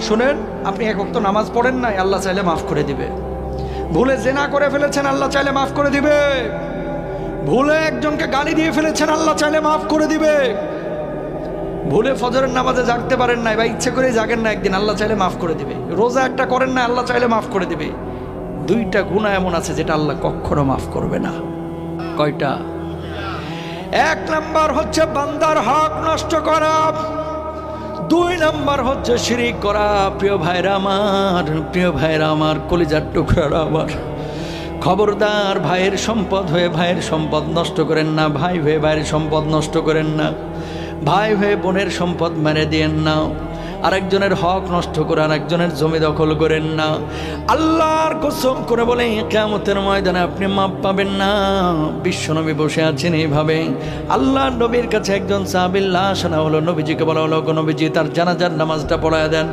শুনেন, আপনি এক ওয়াক্ত নামাজ পড়েন নাই, আল্লাহ চাইলে মাফ করে দিবে। ভুলে জেনা করে ফেলেছেন, আল্লাহ চাইলে মাফ করে দিবে। ভুলে একজনকে গালি দিয়ে ফেলেছেন, আল্লাহ চাইলে মাফ করে দিবে। ভুলে ফজরের নামাজে জাগতে পারেন নাই বা ইচ্ছে করে জাগেন না, একদিন আল্লাহ চাইলে মাফ করে দিবে। রোজা একটা করেন না, আল্লাহ চাইলে মাফ করে দিবে। দুইটা গুনাহ এমন আছে যেটা আল্লাহ কখনো মাফ করবে না। কয়টা? এক নাম্বার হচ্ছে বান্দার হক নষ্ট করা, দুই নাম্বার হচ্ছে শিরিক করা। প্রিয় ভাইরা আমার, কলিজার টুকরারা আমার, খবরদার ভাইয়ের সম্পদ হয়ে ভাইয়ের সম্পদ নষ্ট করেন না, ভাই হয়ে ভাইয়ের সম্পদ নষ্ট করেন না, ভাই হয়ে বোনের সম্পদ মেরে দিয়েন না, আরেকজনের হক নষ্ট করে আরেকজনের জমি দখল করেন না। আল্লাহর কসম করে বলে কিয়ামতের ময়দানে আপনি মাপ পাবেন না। বিশ্বনবী বসে আছেন এইভাবে, আল্লাহর নবীর কাছে একজন সাহাবীর লাশ আনা হলো। নবীজিকে বলা হলো, নবীজি তার জানাজার নামাজটা পড়ায় দেন।